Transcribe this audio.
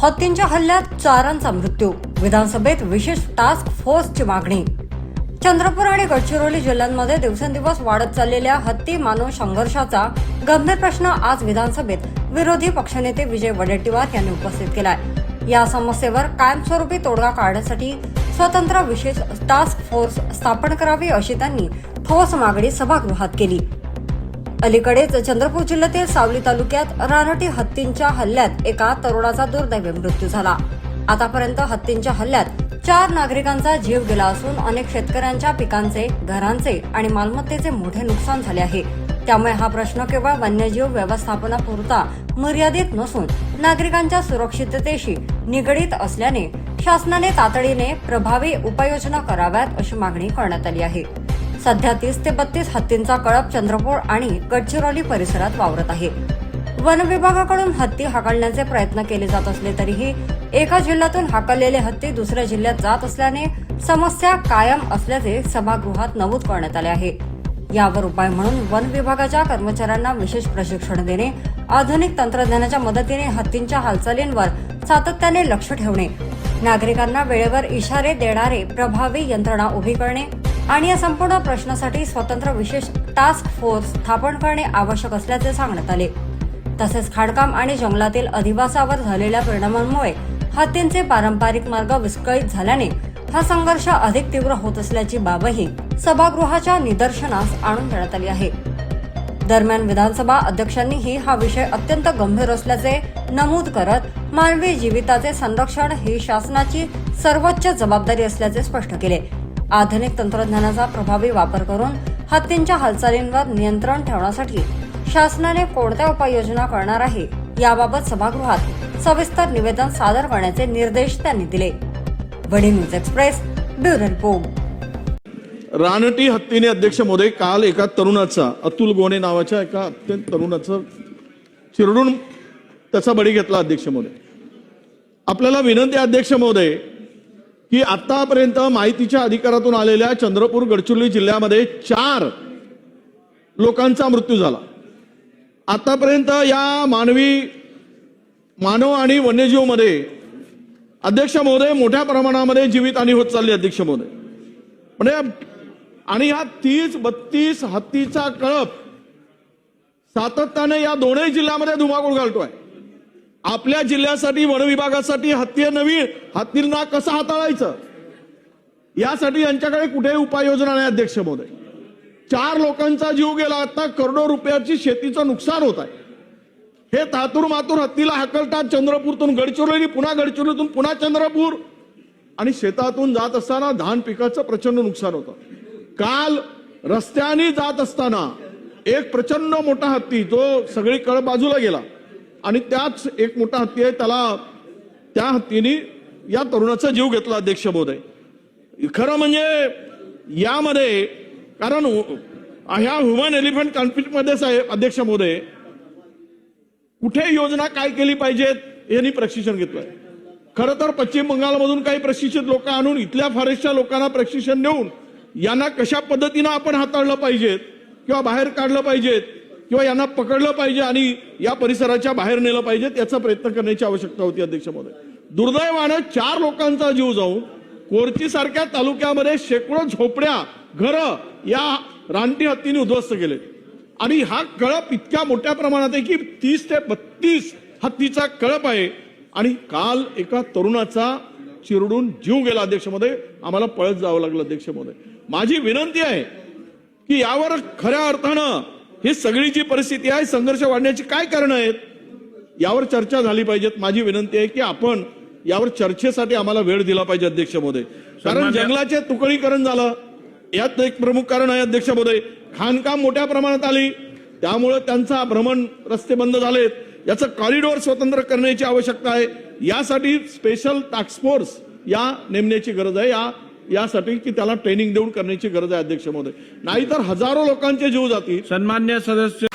हत्तींच्या हल्ल्यात 4 मृत्यू, विधानसभेत विशेष टास्क फोर्सची मागणी। चंद्रपूर आणि गडचिरोली जिल्ह्यांमध्ये दिवसेंदिवस वाढत चाललेल्या हत्ती मानव संघर्षाचा गंभीर प्रश्न आज विधानसभेत विरोधी पक्षनेते विजय वडेट्टीवार यांनी उपस्थित केलाय। या समस्येवर कायमस्वरूपी तोडगा काढण्यासाठी स्वतंत्र विशेष टास्क फोर्स स्थापन करावी अशी त्यांनी ठोस मागणी सभागृहात केली। अलीकडेच चंद्रपूर जिल्ह्यातील सावली तालुक्यात रानटी हत्तींच्या हल्ल्यात एका तरुणाचा दुर्दैवी मृत्यू झाला। आतापर्यंत हत्तींच्या हल्ल्यात 4 नागरिकांचा जीव गेला असून अनेक शेतकऱ्यांच्या पिकांचे, घरांचे आणि मालमत्तेचे मोठे नुकसान झाले आहे। त्यामुळे हा प्रश्न केवळ वन्यजीव व्यवस्थापनापुरता मर्यादित नसून नागरिकांच्या सुरक्षिततेशी निगडीत असल्याने शासनाने तातडीने प्रभावी उपाययोजना कराव्यात अशी मागणी करण्यात आली आहे। सध्या 30 ते 32 हत्तींचा कळप चंद्रपूर आणि गडचिरोली परिसरात वावरत आहे। वन विभागाकडून हत्ती हाकलण्याचे प्रयत्न केले जात असले तरीही एका जिल्ह्यातून हाकललेले हत्ती दुसऱ्या जिल्ह्यात जात असल्याने समस्या कायम असल्याचे सभागृहात नमूद करण्यात आले आहे। यावर उपाय म्हणून वन विभागाच्या कर्मचाऱ्यांना विशेष प्रशिक्षण देणे, आधुनिक तंत्रज्ञानाच्या मदतीने हत्तींच्या हालचालींवर सातत्याने लक्ष ठेवणे, नागरिकांना वेळेवर इशारे देणारे प्रभावी यंत्रणा उभी करणे आणि या संपूर्ण प्रश्नासाठी स्वतंत्र विशेष टास्क फोर्स स्थापन करणे आवश्यक असल्याचे सांगण्यात आले। तसेच खाणकाम आणि जंगलातील अधिवासावर झालेल्या परिणामांमुळे हत्तींचे पारंपरिक मार्ग विस्कळीत झाल्याने हा संघर्ष अधिक तीव्र होत असल्याची बाबही सभागृहाच्या निदर्शनास आणून देण्यात आली आहे। दरम्यान विधानसभा अध्यक्षांनीही हा विषय अत्यंत गंभीर असल्याचे नमूद करत मानवी जीविताचे संरक्षण ही शासनाची सर्वोच्च जबाबदारी असल्याचे स्पष्ट केले। आधुनिक तंत्रज्ञानाचा प्रभावी वापर करून हत्तींच्या हालचालींवर नियंत्रण ठेवण्यासाठी शासनाने कोणत्या उपाययोजना करणार आहे याबाबत सभागृहात सविस्तर निवेदन सादर करण्याचे निर्देश त्यांनी दिले। वडी न्यूज एक्सप्रेस, ब्युरो रिपोर्ट। रानटी हत्तीने अध्यक्ष महोदय काल एका तरुणाचा, अतुल गोणे नावाच्या एका अत्यंत तरुणाचा चिरडून त्याचा बळी घेतला। अध्यक्ष महोदय, आपल्याला विनंती आहे अध्यक्ष महोदय की आतापर्यंत माहितीच्या अधिकारातून आलेल्या चंद्रपूर गडचिरोली जिल्ह्यामध्ये 4 लोकांचा मृत्यू झाला। आतापर्यंत या मानव आणि वन्यजीव मध्ये अध्यक्ष महोदय मोठ्या प्रमाणामध्ये जीवितहानी होत चालली। अध्यक्ष महोदय, म्हणजे आणि हा 30-32 हत्तीचा कळप सातत्याने या दोनही जिल्ह्यामध्ये धुमाकूळ घालतोय। आपल्या जिल्ह्यासाठी वन विभागासाठी हत्तींना कसं हाताळायचं यासाठी यांच्याकडे कुठेही उपाययोजना नाही। अध्यक्ष महोदय, 4 लोकांचा जीव गेला, आता करोडो रुपयाची शेतीचं नुकसान होत आहे। हे तातूर मातूर हत्तीला हाकलतात चंद्रपूरतून गडचिरोली, पुन्हा गडचिरोलीतून पुन्हा चंद्रपूर, आणि शेतातून जात असताना धान पिकाचं प्रचंड नुकसान होतं। काल रस्त्याने जात असताना एक प्रचंड मोठा हत्ती जो सगळी कळप बाजूला गेला आणि त्याच एक मोठा हत्ती आहे, त्या हत्तीने या तरुणाचा जीव घेतला। अध्यक्ष महोदय, खरं म्हणजे यामध्ये कारण ह्या ह्युमन एलिफंट कॉन्फ्लिक्ट मध्ये साहेब अध्यक्ष महोदय कुठे योजना काय केली पाहिजेत यांनी प्रशिक्षण घेतलंय। खरं तर पश्चिम बंगालमधून काही प्रशिक्षित लोक आणून इथल्या फॉरेस्टच्या लोकांना प्रशिक्षण देऊन यांना कशा पद्धतीनं आपण हाताळलं पाहिजेत किंवा बाहेर काढलं पाहिजेत किंवा यांना पकडलं पाहिजे आणि या परिसराच्या बाहेर नेलं पाहिजे याचा प्रयत्न करण्याची आवश्यकता होती। अध्यक्ष महोदय, दुर्दैवानं 4 लोकांचा जीव जाऊन कोरची सारख्या तालुक्यामध्ये शेकडो झोपड्या, घरं या रानटी हत्तीने उद्ध्वस्त केले आणि हा कळप इतक्या मोठ्या प्रमाणात आहे की 30 ते 32 हत्तीचा कळप आहे आणि काल एका तरुणाचा चिरडून जीव गेला। अध्यक्ष महोदय, आम्हाला पळत जावं लागलं। अध्यक्ष महोदय, माझी विनंती आहे की यावर खऱ्या अर्थानं ही सगळी जी परिस्थिती आहे, संघर्ष वाढण्याची काय कारणं आहेत यावर चर्चा झाली पाहिजेत। माझी विनंती आहे की आपण यावर चर्चेसाठी आम्हाला वेळ दिला पाहिजे। अध्यक्ष महोदय, कारण जंगलाचे तुकडीकरण झालं, यात एक प्रमुख कारण आहे। अध्यक्ष महोदय, खाणकाम मोठ्या प्रमाणात आली, त्यामुळे त्यांचा भ्रमण रस्ते बंद झालेत, याचं कॉरिडॉर स्वतंत्र करण्याची आवश्यकता आहे। यासाठी स्पेशल टास्क फोर्स नेमण्याची गरज आहे, यासाठी की त्याला ट्रेनिंग देऊन करण्याची गरज आहे। अध्यक्ष महोदय, नाहीतर हजारो लोकांचे जीव जातील। सन्मान्य सदस्य